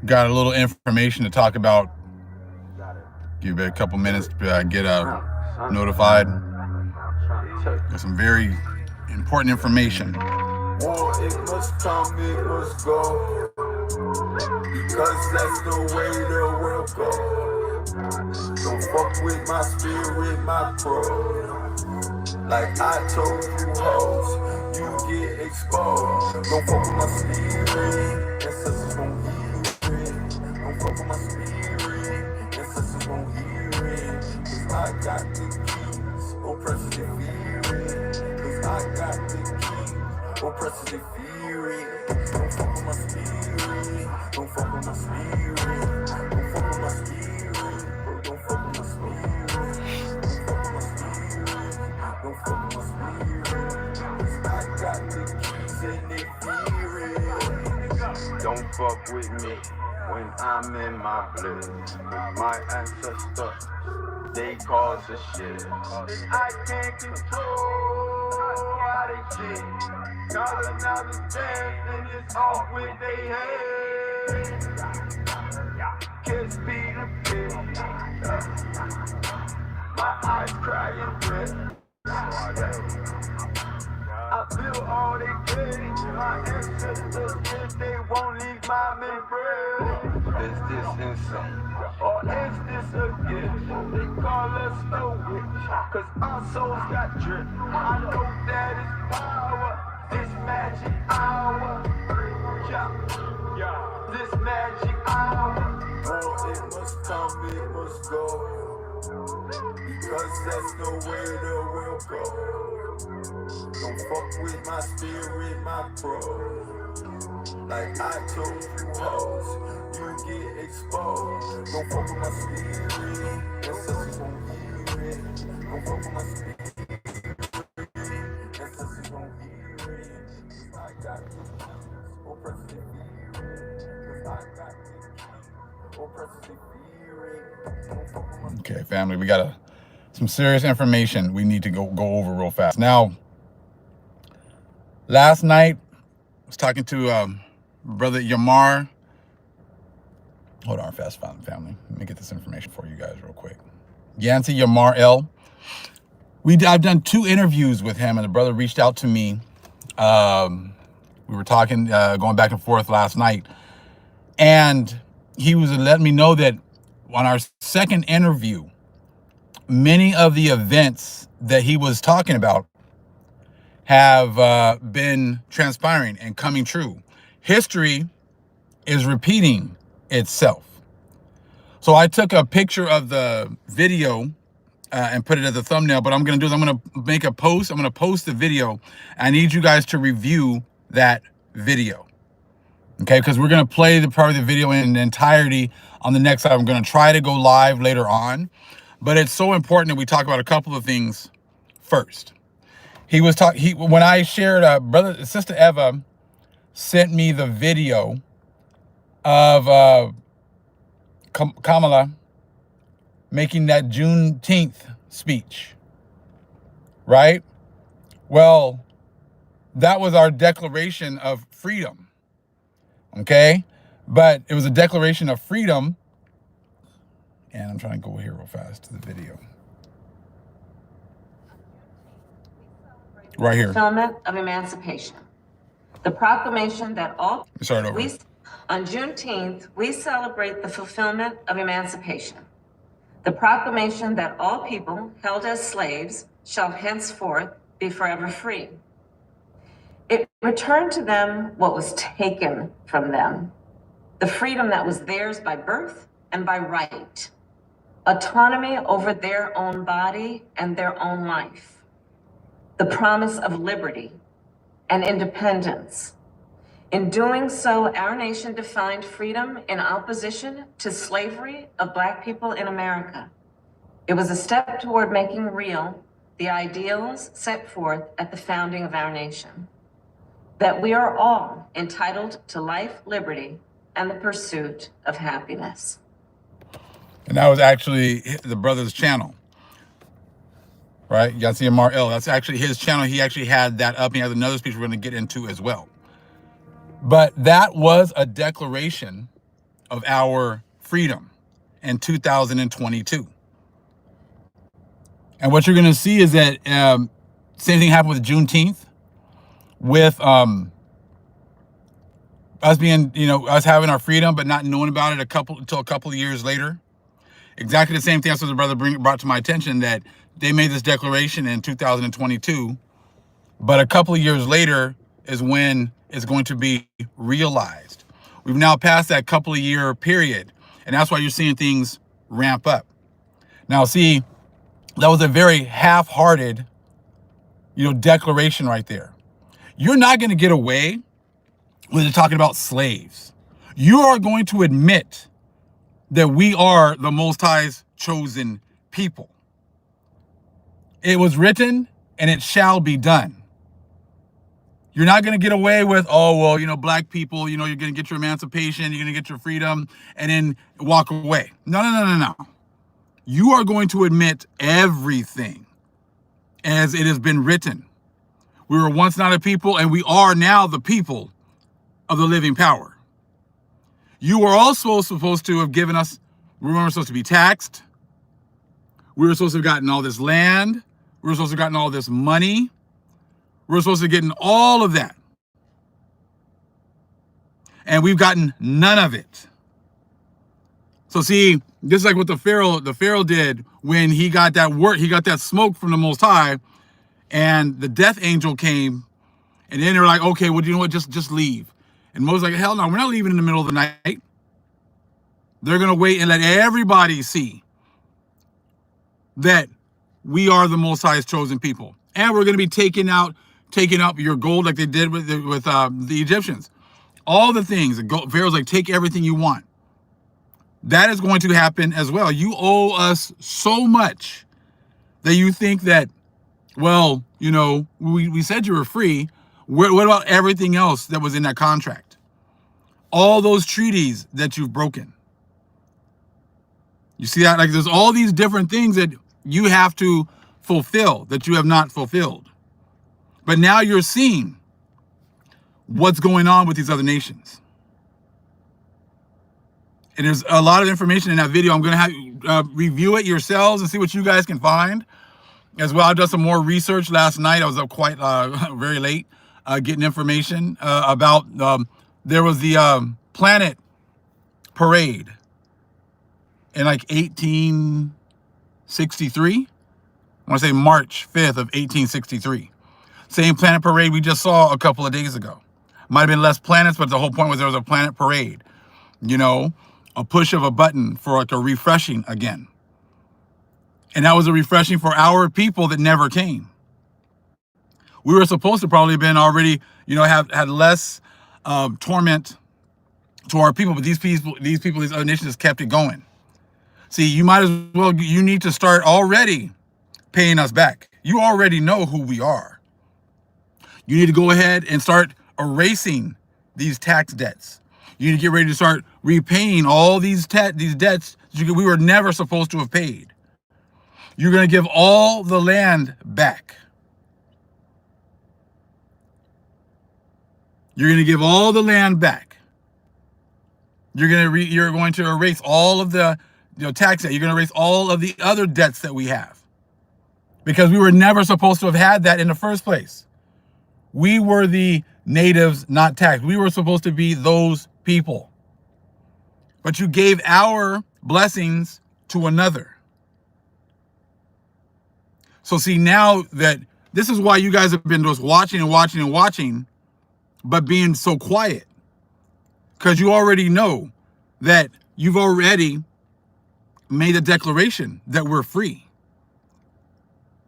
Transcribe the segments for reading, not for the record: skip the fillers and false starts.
got a little information to talk about. Give you a couple minutes to get notified. Got some very important information. War, it must come, it must go. Because that's the way the world goes. Don't fuck with my spirit, my pro. Like I told you hoes, you get exposed. Don't fuck with my spirit, ancestors won't hear it. Don't fuck with my spirit, ancestors won't hear it. Cause I got the keys, oppressors they fear it. Cause I got the keys, oppressors they fear it. Don't fuck with my spirit, don't fuck with my spirit. Don't fuck with my spirit, bro, don't fuck with my spirit. Don't fuck with my spirit, don't fuck with my spirit. Cause I got the keys and they fear it. Don't fuck with me when I'm in my bliss. Cause my ancestors, they cause the shit. I can't control how they shit. Calling out the dance and it's off with they head. Kiss be the bitch. My eyes crying red. I feel all they did. My ancestors, if they won't leave my memory. Is this insane? Or is this a gift? They call us a witch. Cause our souls got dripped. I know that is power. This magic hour. Yeah. This magic hour. Oh, it must come, it must go. Because that's the way the world goes. Don't fuck with my spirit, my pro. Like I told you hoes, you get exposed. Don't fuck with my spirit, ancestors won't hear it. Don't fuck with my spirit, ancestors won't hear it. Cause I got the keys, oppressors they fear it. Cause I got the keys, oppressors they fear it. Don't fuck with my Okay, family, we got some serious information we need to go over real fast. Now, last night, I was talking to Brother Yamar. Hold on, fast family. Let me get this information for you guys real quick. Yancy Yamar L. I've done 2 interviews with him, and the brother reached out to me. We were talking, going back and forth last night, and he was letting me know that on our second interview, many of the events that he was talking about have been transpiring and coming true. History is repeating itself. So I took a picture of the video and put it as a thumbnail. But what I'm going to do is I'm going to make a post. I'm going to post the video. I need you guys to review that video. Okay, because we're going to play the part of the video in entirety on the next side. I'm going to try to go live later on. But it's so important that we talk about a couple of things first. When I shared, Sister Eva sent me the video of Kamala making that Juneteenth speech, right? Well, that was our declaration of freedom, okay? But it was a declaration of freedom, and I'm trying to go here real fast to the video. Right here. Fulfillment of emancipation. The proclamation that all Start over. On Juneteenth, we celebrate the fulfillment of emancipation. The proclamation that all people held as slaves shall henceforth be forever free. It returned to them what was taken from them, the freedom that was theirs by birth and by right, autonomy over their own body and their own life, the promise of liberty and independence. In doing so, our nation defined freedom in opposition to slavery of Black people in America. It was a step toward making real the ideals set forth at the founding of our nation, that we are all entitled to life, liberty, and the pursuit of happiness. And that was actually the brother's channel, right? Yancy Amar L. That's actually his channel. He actually had that up. He has another speech we're going to get into as well. But that was a declaration of our freedom in 2022. And what you're going to see is that same thing happened with Juneteenth, with us being, us having our freedom, but not knowing about it until a couple of years later. Exactly the same thing. That's what the brother brought to my attention, that they made this declaration in 2022, but a couple of years later is when it's going to be realized. We've now passed that couple of year period, and that's why you're seeing things ramp up. Now, see, that was a very half-hearted, declaration right there. You're not going to get away with talking about slaves. You are going to admit that we are the Most High's chosen people. It was written and it shall be done. You're not going to get away with, black people, you're going to get your emancipation, you're going to get your freedom, and then walk away. No. You are going to admit everything as it has been written. We were once not a people, and we are now the people of the living power. You were also supposed to have given us, we were supposed to be taxed. We were supposed to have gotten all this land. We were supposed to have gotten all this money. We were supposed to have gotten all of that. And we've gotten none of it. So see, this is like what the Pharaoh did when he got that smoke from the Most High, and the death angel came, and then they're like, okay, well, you know what, just leave. And Moses was like, hell no, we're not leaving in the middle of the night. They're going to wait and let everybody see that we are the Most High's chosen people. And we're going to be taking up your gold like they did with the Egyptians. All the things. Pharaoh's like, take everything you want. That is going to happen as well. You owe us so much that you think that, well, we said you were free. What about everything else that was in that contract? All those treaties that you've broken. You see that? Like, there's all these different things that you have to fulfill that you have not fulfilled. But now you're seeing what's going on with these other nations. And there's a lot of information in that video. I'm going to have review it yourselves and see what you guys can find as well. I've done some more research last night. I was up quite very late getting information about there was the planet parade in like 1863. I want to say March 5th of 1863. Same planet parade we just saw a couple of days ago. Might have been less planets, but the whole point was there was a planet parade. A push of a button for like a refreshing again. And that was a refreshing for our people that never came. We were supposed to probably have been already, have had less torment to our people, but these other nations just kept it going. See, you might as well, you need to start already paying us back. You already know who we are. You need to go ahead and start erasing these tax debts. You need to get ready to start repaying all these debts that we were never supposed to have paid. You're going to give all the land back. You're going to give all the land back. You're going to erase all of the tax debt. You're going to erase all of the other debts that we have, because we were never supposed to have had that in the first place. We were the natives, not taxed. We were supposed to be those people. But you gave our blessings to another. So see, now that this is why you guys have been just watching and watching and watching, but being so quiet. Because you already know that you've already made a declaration that we're free.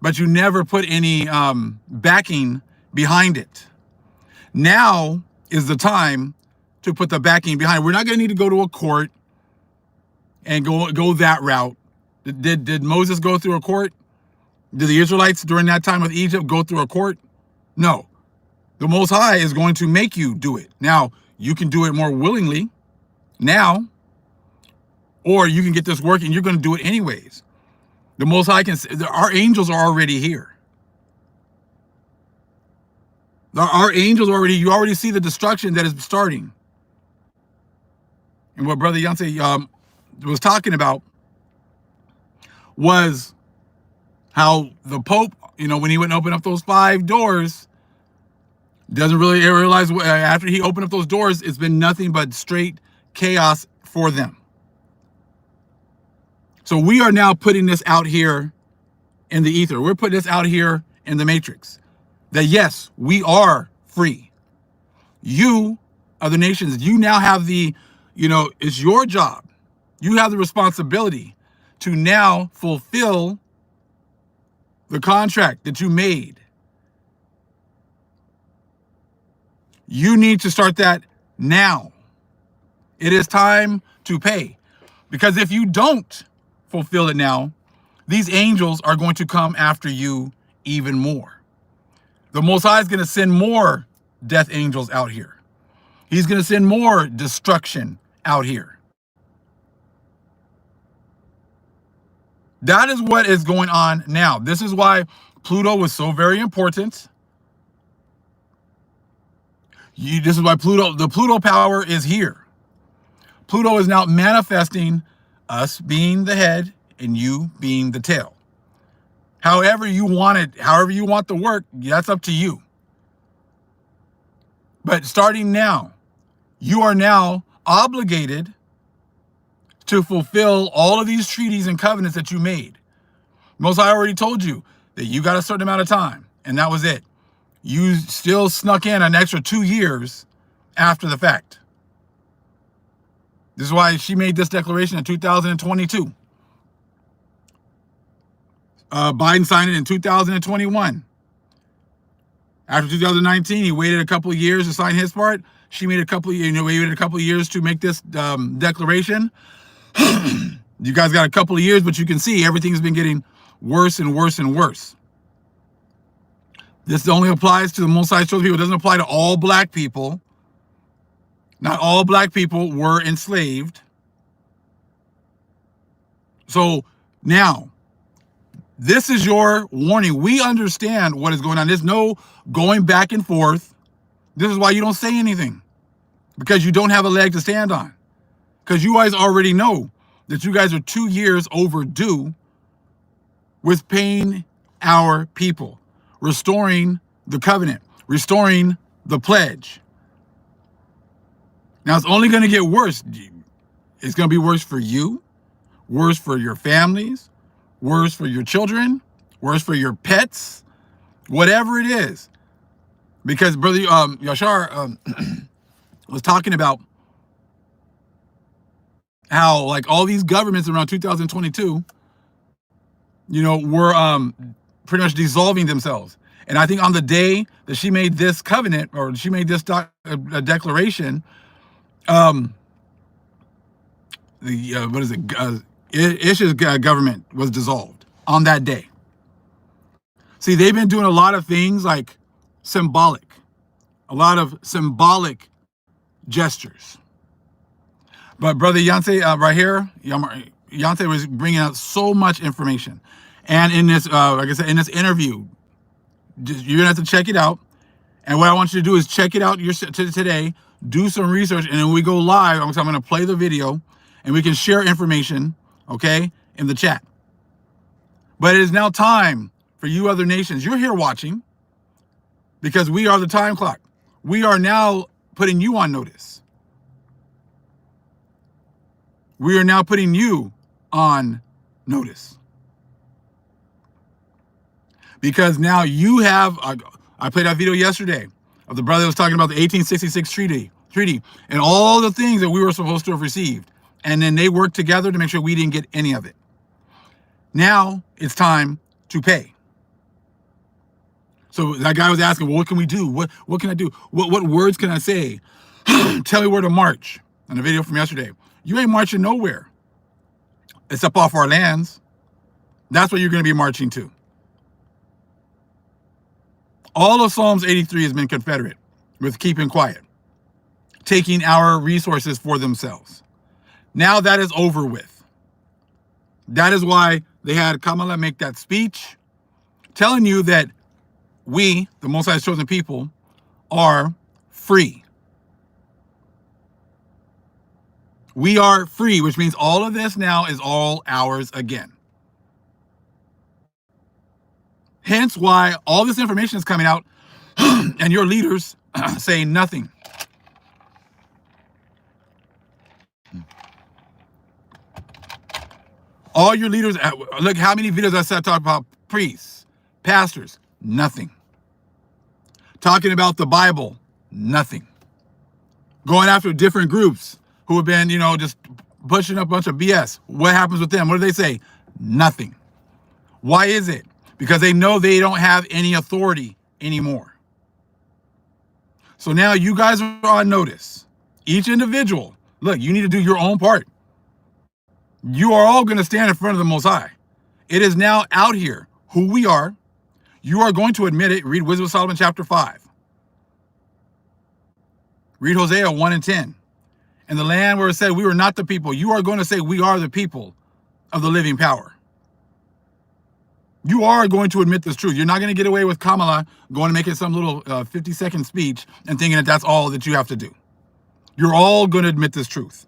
But you never put any backing behind it. Now is the time to put the backing behind it. We're not going to need to go to a court and go that route. Did Moses go through a court? Did the Israelites during that time with Egypt go through a court? No. The Most High is going to make you do it. Now, you can do it more willingly now, or you can get this working. You're going to do it anyways. The Most High our angels are already here. Our angels you already see the destruction that is starting. And what Brother Yancey was talking about was how the Pope, when he went and opened up those 5 doors, doesn't really realize after he opened up those doors, it's been nothing but straight chaos for them. So we are now putting this out here in the ether. We're putting this out here in the matrix. That yes, we are free. You, other nations, you now have it's your job. You have the responsibility to now fulfill the contract that you made. You need to start that now. It is time to pay. Because if you don't fulfill it now, these angels are going to come after you even more. The Most High is going to send more death angels out here. He's going to send more destruction out here. That is what is going on now. This is why Pluto was so very important. This is why the Pluto power is here. Pluto is now manifesting us being the head and you being the tail. However you want it, however you want the work, that's up to you. But starting now, you are now obligated to fulfill all of these treaties and covenants that you made. Most I already told you that you got a certain amount of time, and that was it. You still snuck in an extra 2 years after the fact. This is why she made this declaration in 2022. Biden signed it in 2021. After 2019, he waited a couple of years to sign his part. She made waited a couple of years to make this declaration. You guys got a couple of years, but you can see everything's been getting worse and worse and worse. This only applies to the Most High chosen people. It doesn't apply to all black people. Not all black people were enslaved. So now, this is your warning. We understand what is going on. There's no going back and forth. This is why you don't say anything. Because you don't have a leg to stand on. Because you guys already know that you guys are 2 years overdue with paying our people. Restoring the covenant. Restoring the pledge. Now, it's only going to get worse. It's going to be worse for you. Worse for your families. Worse for your children. Worse for your pets. Whatever it is. Because Brother Yashar was talking about how like all these governments around 2022, were pretty much dissolving themselves. And I think on the day that she made this covenant, or she made this declaration, Ish's government was dissolved on that day. See, they've been doing a lot of things like a lot of symbolic gestures. But Brother Yancey, right here, Yancey was bringing out so much information. And in this, like I said, in this interview, you're gonna have to check it out. And what I want you to do is check it out today, do some research, and then when we go live, I'm gonna play the video, and we can share information, okay, in the chat. But it is now time for you other nations. You're here watching because we are the time clock. We are now putting you on notice. We are now putting you on notice. Because now you have, I played that video yesterday of the brother that was talking about the 1866 treaty, and all the things that we were supposed to have received. And then they worked together to make sure we didn't get any of it. Now it's time to pay. So that guy was asking, well, what can we do? What can I do? What words can I say? Tell me where to march. In the video from yesterday. You ain't marching nowhere. Except off our lands. That's what you're going to be marching to. All of Psalms 83 has been Confederate with keeping quiet. Taking our resources for themselves. Now that is over with. That is why they had Kamala make that speech telling you that we, the Most High's chosen people, are free. We are free, which means all of this now is all ours again. Hence why all this information is coming out and your leaders saying nothing. All your leaders, look how many videos I said talk about priests, pastors, nothing. Talking about the Bible, nothing. Going after different groups who have been, just pushing up a bunch of BS. What happens with them? What do they say? Nothing. Why is it? Because they know they don't have any authority anymore. So now you guys are on notice. Each individual, look, you need to do your own part. You are all going to stand in front of the Most High. It is now out here who we are. You are going to admit it. Read Wisdom of Solomon chapter 5. Read Hosea 1 and 10. In the land where it said we were not the people, you are going to say we are the people of the living power. You are going to admit this truth. You're not going to get away with Kamala going and making some little 50-second speech and thinking that that's all that you have to do. You're all going to admit this truth.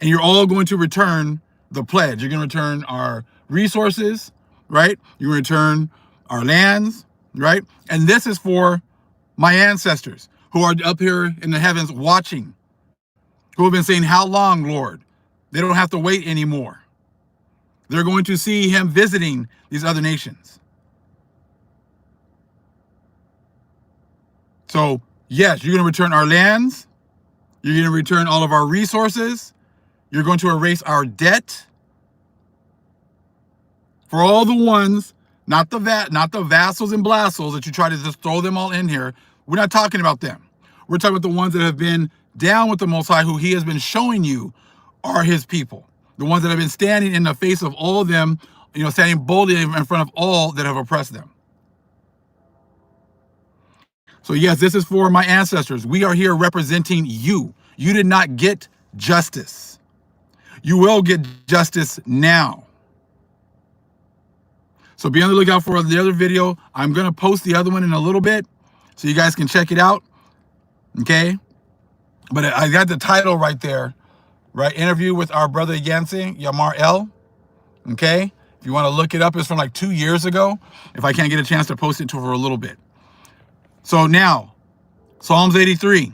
And you're all going to return the pledge. You're going to return our resources, right? You return our lands, right? And this is for my ancestors who are up here in the heavens watching, who have been saying, how long, Lord? They don't have to wait anymore. They're going to see him visiting these other nations. So, yes, you're going to return our lands. You're going to return all of our resources. You're going to erase our debt. For all the ones, not the vassals and blassels that you try to just throw them all in here. We're not talking about them. We're talking about the ones that have been down with the Most High, who he has been showing you are his people. The ones that have been standing in the face of all of them, standing boldly in front of all that have oppressed them. So yes, this is for my ancestors. We are here representing you. You did not get justice. You will get justice now. So be on the lookout for the other video. I'm going to post the other one in a little bit so you guys can check it out. Okay? But I got the title right there, right? Interview with our brother Yancy, Yamar L. Okay? If you want to look it up, it's from like 2 years ago. If I can't get a chance to post it for a little bit. So now, Psalms 83.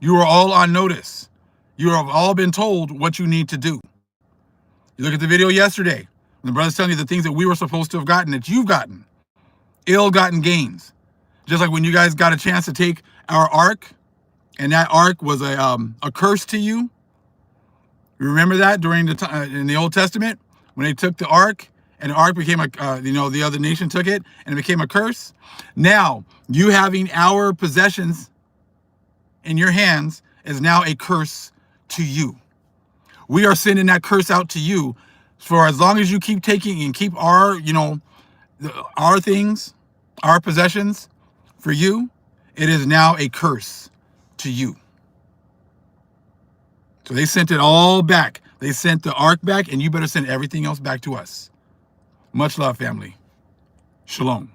You are all on notice. You have all been told what you need to do. You look at the video yesterday. The brother's telling you the things that we were supposed to have gotten, that you've gotten. Ill-gotten gains. Just like when you guys got a chance to take our ark, and that ark was a curse to you. You remember that during in the Old Testament? When they took the ark, and the ark became the other nation took it, and it became a curse. Now, you having our possessions in your hands is now a curse to you. We are sending that curse out to you. For as long as you keep taking and keep our, our things, our possessions for you, it is now a curse to you. So they sent it all back. They sent the ark back, and you better send everything else back to us. Much love, family. Shalom.